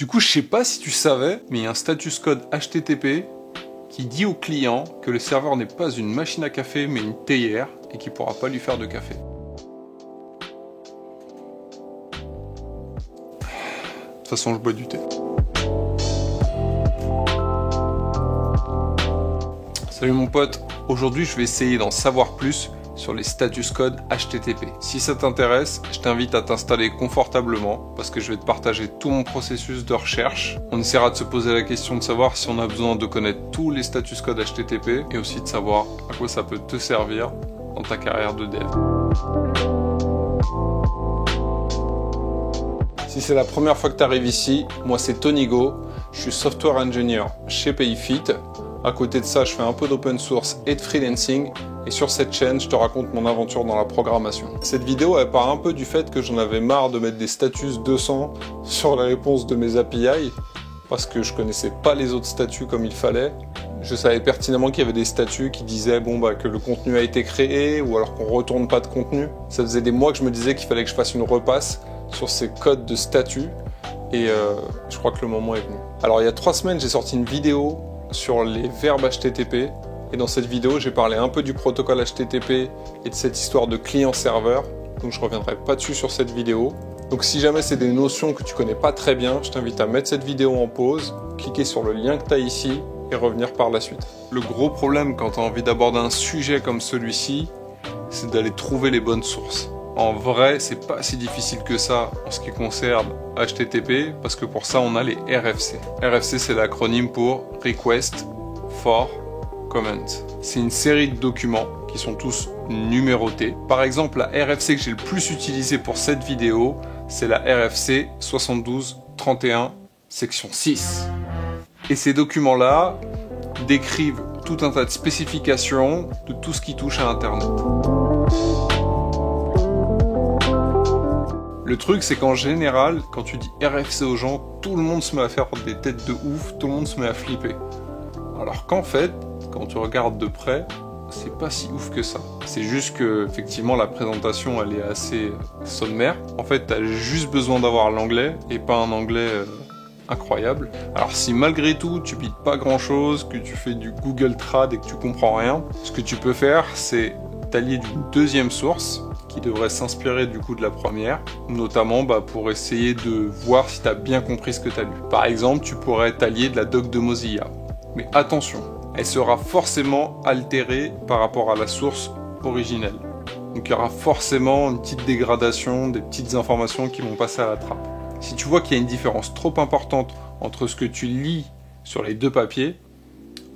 Du coup, je sais pas si tu savais, mais il y a un status code HTTP qui dit au client que le serveur n'est pas une machine à café mais une théière et qu'il ne pourra pas lui faire de café. De toute façon, je bois du thé. Salut mon pote, aujourd'hui je vais essayer d'en savoir plus sur les status codes HTTP. Si ça t'intéresse, je t'invite à t'installer confortablement parce que je vais te partager tout mon processus de recherche. On essaiera de se poser la question de savoir si on a besoin de connaître tous les status codes HTTP et aussi de savoir à quoi ça peut te servir dans ta carrière de dev. Si c'est la première fois que tu arrives ici, moi c'est Tony Go, je suis software engineer chez Payfit. À côté de ça, je fais un peu d'open source et de freelancing. Et sur cette chaîne, je te raconte mon aventure dans la programmation. Cette vidéo, elle part un peu du fait que j'en avais marre de mettre des statuts 200 sur les réponses de mes API, parce que je connaissais pas les autres statuts comme il fallait. Je savais pertinemment qu'il y avait des statuts qui disaient que le contenu a été créé, ou alors qu'on retourne pas de contenu. Ça faisait des mois que je me disais qu'il fallait que je fasse une repasse sur ces codes de statut, et je crois que le moment est venu. Alors il y a 3 semaines, j'ai sorti une vidéo sur les verbes HTTP, et dans cette vidéo j'ai parlé un peu du protocole HTTP et de cette histoire de client-serveur, donc je reviendrai pas dessus sur cette vidéo. Donc si jamais c'est des notions que tu connais pas très bien, je t'invite à mettre cette vidéo en pause, cliquer sur le lien que tu as ici et revenir par la suite. Le gros problème quand tu as envie d'aborder un sujet comme celui-ci, c'est d'aller trouver les bonnes sources. En vrai, c'est pas si difficile que ça en ce qui concerne HTTP, parce que pour ça, on a les RFC. RFC, c'est l'acronyme pour Request for Comment. C'est une série de documents qui sont tous numérotés. Par exemple, la RFC que j'ai le plus utilisée pour cette vidéo, c'est la RFC 7231, section 6. Et ces documents-là décrivent tout un tas de spécifications de tout ce qui touche à Internet. Le truc, c'est qu'en général, quand tu dis RFC aux gens, tout le monde se met à faire des têtes de ouf, tout le monde se met à flipper. Alors qu'en fait, quand tu regardes de près, c'est pas si ouf que ça. C'est juste que, effectivement, la présentation, elle est assez sommaire. En fait, t'as juste besoin d'avoir l'anglais, et pas un anglais incroyable. Alors si malgré tout, tu bites pas grand chose, que tu fais du Google Trad et que tu comprends rien, ce que tu peux faire, c'est t'allier d'une deuxième source, qui devrait s'inspirer du coup de la première, notamment pour essayer de voir si tu as bien compris ce que tu as lu. Par exemple, tu pourrais t'allier de la doc de Mozilla. Mais attention, elle sera forcément altérée par rapport à la source originelle. Donc il y aura forcément une petite dégradation, des petites informations qui vont passer à la trappe. Si tu vois qu'il y a une différence trop importante entre ce que tu lis sur les deux papiers,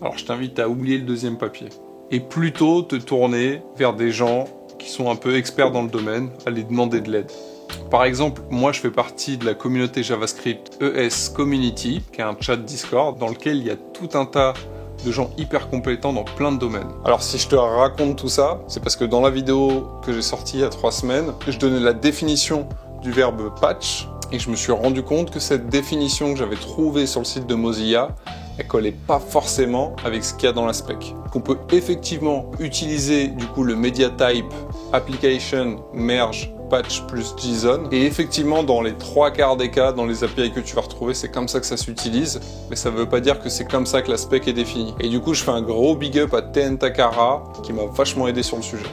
alors je t'invite à oublier le deuxième papier. Et plutôt te tourner vers des gens qui sont un peu experts dans le domaine, à les demander de l'aide. Par exemple, moi je fais partie de la communauté JavaScript ES Community, qui est un chat Discord dans lequel il y a tout un tas de gens hyper compétents dans plein de domaines. Alors si je te raconte tout ça, c'est parce que dans la vidéo que j'ai sortie il y a 3 semaines, je donnais la définition du verbe patch, et je me suis rendu compte que cette définition que j'avais trouvée sur le site de Mozilla, elle collait pas forcément avec ce qu'il y a dans la spec. On peut effectivement utiliser du coup le media type application merge patch plus JSON, et effectivement dans les 3/4 des cas, dans les API que tu vas retrouver, c'est comme ça que ça s'utilise, mais ça veut pas dire que c'est comme ça que la spec est définie. Et du coup je fais un gros big up à TN Takara qui m'a vachement aidé sur le sujet.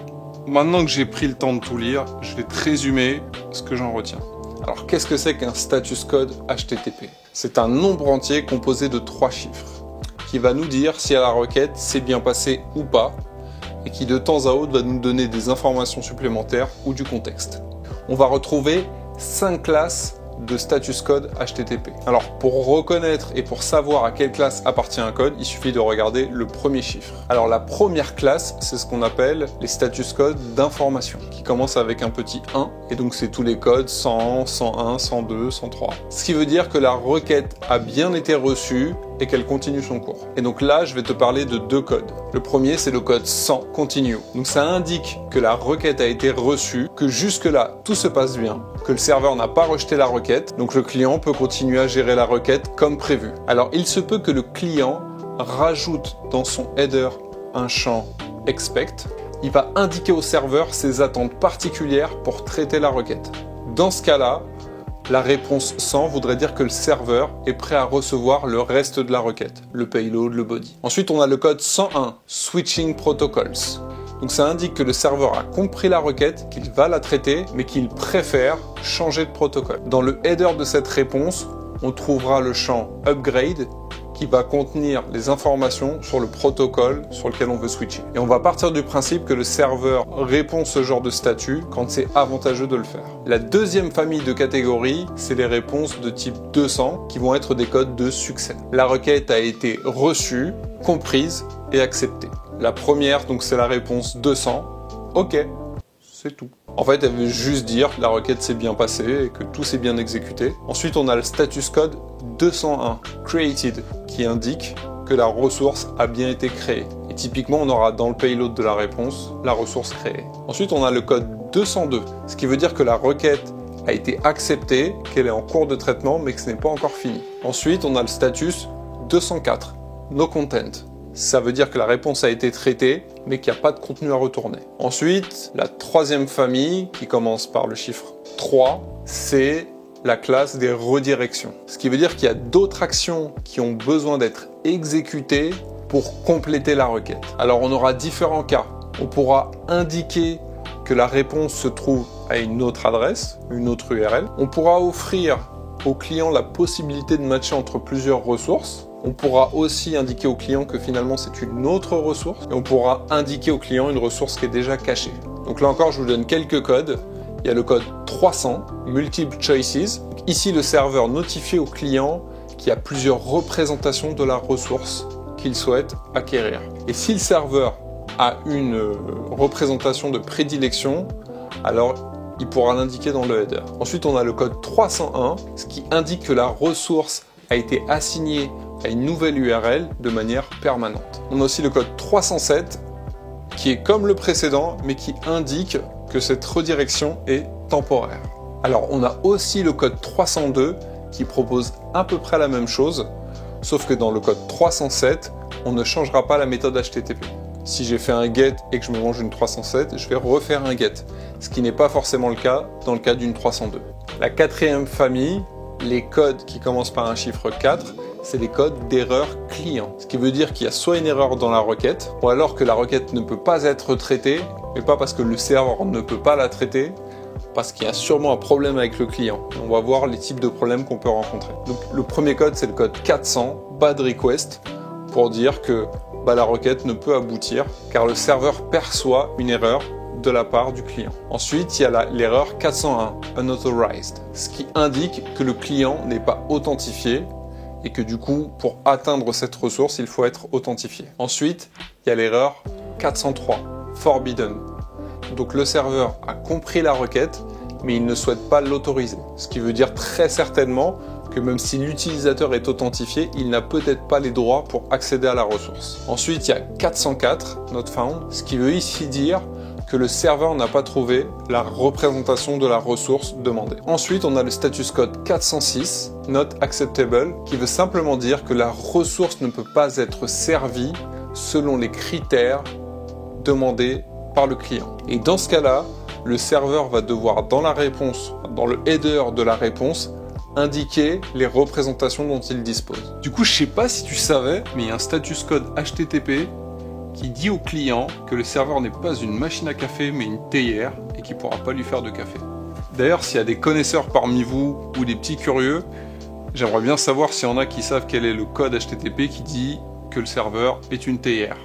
Maintenant que j'ai pris le temps de tout lire, je vais te résumer ce que j'en retiens. Alors qu'est-ce que c'est qu'un status code HTTP? C'est un nombre entier composé de 3 chiffres qui va nous dire si à la requête s'est bien passé ou pas, et qui de temps à autre va nous donner des informations supplémentaires ou du contexte. On va retrouver 5 classes de status code HTTP. Alors pour reconnaître et pour savoir à quelle classe appartient un code, il suffit de regarder le premier chiffre. Alors la première classe, c'est ce qu'on appelle les status codes d'information, qui commencent avec un petit 1, et donc c'est tous les codes 100, 101, 102, 103. Ce qui veut dire que la requête a bien été reçue et qu'elle continue son cours. Et donc là, je vais te parler de 2 codes. Le premier, c'est le code 100 continue. Donc ça indique que la requête a été reçue, que jusque-là, tout se passe bien, que le serveur n'a pas rejeté la requête, donc le client peut continuer à gérer la requête comme prévu. Alors il se peut que le client rajoute dans son header un champ expect. Il va indiquer au serveur ses attentes particulières pour traiter la requête. Dans ce cas-là, La réponse 100 voudrait dire que le serveur est prêt à recevoir le reste de la requête, le payload, le body. Ensuite, on a le code 101, Switching Protocols. Donc ça indique que le serveur a compris la requête, qu'il va la traiter, mais qu'il préfère changer de protocole. Dans le header de cette réponse, on trouvera le champ Upgrade qui va contenir les informations sur le protocole sur lequel on veut switcher. Et on va partir du principe que le serveur répond ce genre de statut quand c'est avantageux de le faire. La deuxième famille de catégories, c'est les réponses de type 200 qui vont être des codes de succès. La requête a été reçue, comprise et acceptée. La première, donc c'est la réponse 200. OK, c'est tout. En fait, elle veut juste dire que la requête s'est bien passée et que tout s'est bien exécuté. Ensuite, on a le status code 201, Created, qui indique que la ressource a bien été créée. Et typiquement, on aura dans le payload de la réponse la ressource créée. Ensuite, on a le code 202, ce qui veut dire que la requête a été acceptée, qu'elle est en cours de traitement, mais que ce n'est pas encore fini. Ensuite, on a le status 204, No Content. Ça veut dire que la réponse a été traitée, mais qu'il n'y a pas de contenu à retourner. Ensuite, la troisième famille, qui commence par le chiffre 3, c'est la classe des redirections. Ce qui veut dire qu'il y a d'autres actions qui ont besoin d'être exécutées pour compléter la requête. Alors on aura différents cas. On pourra indiquer que la réponse se trouve à une autre adresse, une autre URL. On pourra offrir au client la possibilité de matcher entre plusieurs ressources. On pourra aussi indiquer au client que finalement c'est une autre ressource. Et on pourra indiquer au client une ressource qui est déjà cachée. Donc là encore, je vous donne quelques codes. Il y a le code 300, Multiple Choices. Ici, le serveur notifie au client qu'il y a plusieurs représentations de la ressource qu'il souhaite acquérir. Et si le serveur a une représentation de prédilection, alors il pourra l'indiquer dans le header. Ensuite, on a le code 301, ce qui indique que la ressource a été assignée à une nouvelle URL de manière permanente. On a aussi le code 307, qui est comme le précédent, mais qui indique que cette redirection est temporaire. Alors, on a aussi le code 302, qui propose à peu près la même chose, sauf que dans le code 307, on ne changera pas la méthode HTTP. Si j'ai fait un GET et que je me mange une 307, je vais refaire un GET, ce qui n'est pas forcément le cas dans le cas d'une 302. La quatrième famille, les codes qui commencent par un chiffre 4, c'est les codes d'erreur client. Ce qui veut dire qu'il y a soit une erreur dans la requête, ou alors que la requête ne peut pas être traitée, mais pas parce que le serveur ne peut pas la traiter, parce qu'il y a sûrement un problème avec le client. On va voir les types de problèmes qu'on peut rencontrer. Donc, le premier code, c'est le code 400, Bad Request, pour dire que la requête ne peut aboutir, car le serveur perçoit une erreur de la part du client. Ensuite, il y a l'erreur 401, Unauthorized, ce qui indique que le client n'est pas authentifié, et que du coup, pour atteindre cette ressource, il faut être authentifié. Ensuite, il y a l'erreur 403, Forbidden. Donc le serveur a compris la requête, mais il ne souhaite pas l'autoriser. Ce qui veut dire très certainement que même si l'utilisateur est authentifié, il n'a peut-être pas les droits pour accéder à la ressource. Ensuite, il y a 404, Not Found, ce qui veut ici dire que le serveur n'a pas trouvé la représentation de la ressource demandée. Ensuite, on a le status code 406, Not Acceptable, qui veut simplement dire que la ressource ne peut pas être servie selon les critères demandés par le client. Et dans ce cas-là, le serveur va devoir, dans la réponse, dans le header de la réponse, indiquer les représentations dont il dispose. Du coup, je sais pas si tu savais, mais il y a un status code HTTP qui dit au client que le serveur n'est pas une machine à café mais une théière et qu'il ne pourra pas lui faire de café. D'ailleurs, s'il y a des connaisseurs parmi vous ou des petits curieux, j'aimerais bien savoir s'il y en a qui savent quel est le code HTTP qui dit que le serveur est une théière.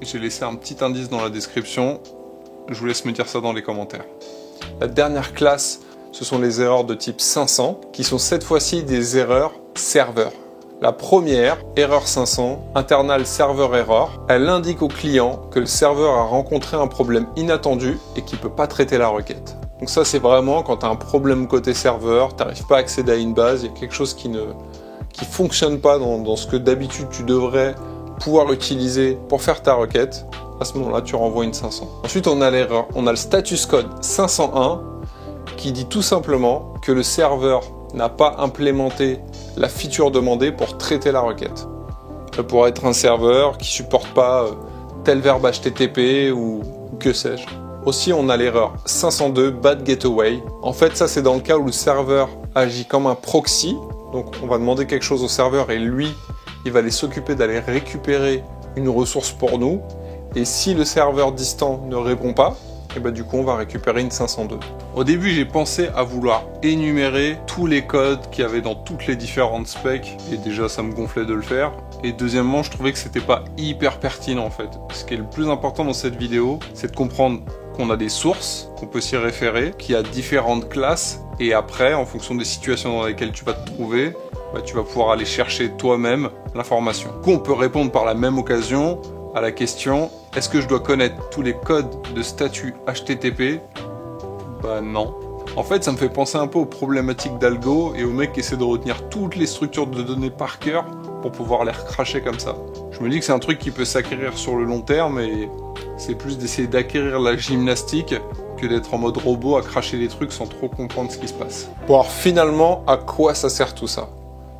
J'ai laissé un petit indice dans la description, je vous laisse me dire ça dans les commentaires. La dernière classe, ce sont les erreurs de type 500, qui sont cette fois-ci des erreurs serveur. La première, erreur 500, internal server error, elle indique au client que le serveur a rencontré un problème inattendu et qu'il ne peut pas traiter la requête. Donc ça, c'est vraiment quand tu as un problème côté serveur, tu n'arrives pas à accéder à une base, il y a quelque chose qui fonctionne pas dans ce que d'habitude tu devrais pouvoir utiliser pour faire ta requête. À ce moment-là, tu renvoies une 500. Ensuite, on a l'erreur, on a le status code 501 qui dit tout simplement que le serveur n'a pas implémenté la feature demandée pour traiter la requête. Ça pourrait être un serveur qui supporte pas tel verbe HTTP ou que sais-je. Aussi, on a l'erreur 502 bad gateway. En fait, ça c'est dans le cas où le serveur agit comme un proxy. Donc on va demander quelque chose au serveur et lui, il va aller s'occuper d'aller récupérer une ressource pour nous. Et si le serveur distant ne répond pas, et bah du coup on va récupérer une 502. Au début j'ai pensé à vouloir énumérer tous les codes qu'il y avait dans toutes les différentes specs, et déjà ça me gonflait de le faire. Et deuxièmement, je trouvais que c'était pas hyper pertinent en fait. Ce qui est le plus important dans cette vidéo, c'est de comprendre qu'on a des sources, qu'on peut s'y référer, qu'il y a différentes classes, et après, en fonction des situations dans lesquelles tu vas te trouver, bah, tu vas pouvoir aller chercher toi-même l'information. Du coup, on peut répondre par la même occasion à la question, est-ce que je dois connaître tous les codes de statut HTTP? Bah non. En fait, ça me fait penser un peu aux problématiques d'algo et aux mecs qui essaient de retenir toutes les structures de données par cœur pour pouvoir les recracher comme ça. Je me dis que c'est un truc qui peut s'acquérir sur le long terme et c'est plus d'essayer d'acquérir la gymnastique que d'être en mode robot à cracher les trucs sans trop comprendre ce qui se passe. Bon, alors finalement, à quoi ça sert tout ça?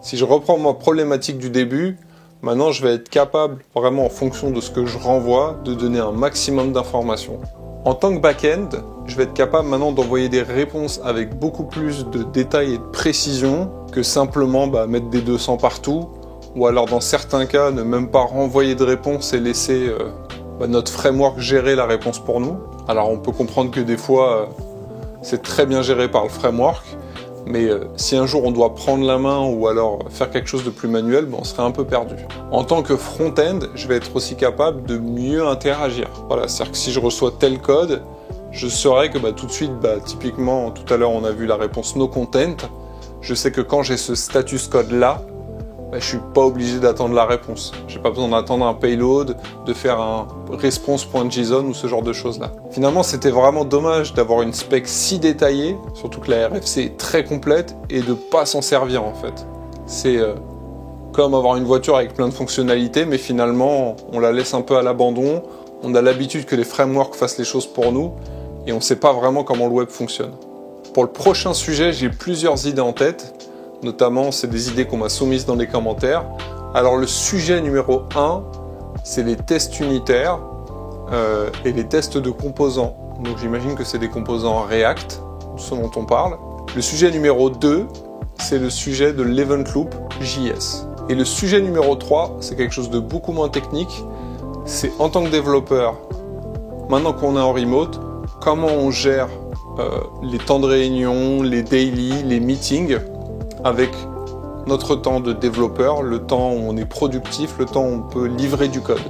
Si je reprends ma problématique du début, maintenant je vais être capable, vraiment en fonction de ce que je renvoie, de donner un maximum d'informations. En tant que back-end, je vais être capable maintenant d'envoyer des réponses avec beaucoup plus de détails et de précision que simplement mettre des 200 partout, ou alors dans certains cas ne même pas renvoyer de réponse et laisser notre framework gérer la réponse pour nous. Alors on peut comprendre que des fois c'est très bien géré par le framework, mais si un jour on doit prendre la main ou alors faire quelque chose de plus manuel, on serait un peu perdu. En tant que front-end, je vais être aussi capable de mieux interagir. Voilà, c'est-à-dire que si je reçois tel code, je saurais que tout de suite, typiquement tout à l'heure on a vu la réponse no content, je sais que quand j'ai ce status code là, je suis pas obligé d'attendre la réponse. J'ai pas besoin d'attendre un payload, de faire un response.json ou ce genre de choses là. Finalement, c'était vraiment dommage d'avoir une spec si détaillée, surtout que la RFC est très complète, et de pas s'en servir en fait. C'est comme avoir une voiture avec plein de fonctionnalités, mais finalement, on la laisse un peu à l'abandon, on a l'habitude que les frameworks fassent les choses pour nous, et on sait pas vraiment comment le web fonctionne. Pour le prochain sujet, j'ai plusieurs idées en tête. Notamment, c'est des idées qu'on m'a soumises dans les commentaires. Alors le sujet numéro 1, c'est les tests unitaires et les tests de composants. Donc j'imagine que c'est des composants React, ce dont on parle. Le sujet numéro 2, c'est le sujet de l'Event Loop JS. Et le sujet numéro 3, c'est quelque chose de beaucoup moins technique. C'est en tant que développeur, maintenant qu'on est en remote, comment on gère les temps de réunion, les daily, les meetings, avec notre temps de développeur, le temps où on est productif, le temps où on peut livrer du code.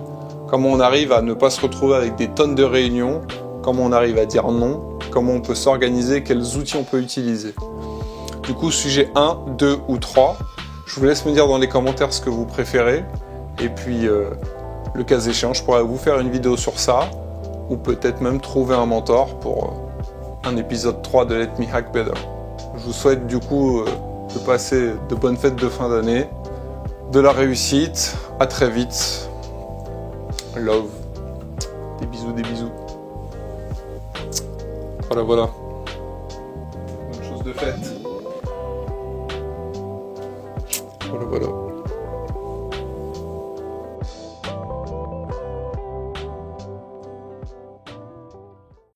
Comment on arrive à ne pas se retrouver avec des tonnes de réunions, comment on arrive à dire non, comment on peut s'organiser, quels outils on peut utiliser. Du coup, sujet 1, 2 ou 3, je vous laisse me dire dans les commentaires ce que vous préférez, et puis le cas échéant, je pourrais vous faire une vidéo sur ça, ou peut-être même trouver un mentor pour un épisode 3 de Let Me Hack Better. Je vous souhaite du coup de passer de bonnes fêtes de fin d'année, de la réussite, à très vite, love, des bisous, des bisous. Voilà. Bonne chose de fête. Voilà.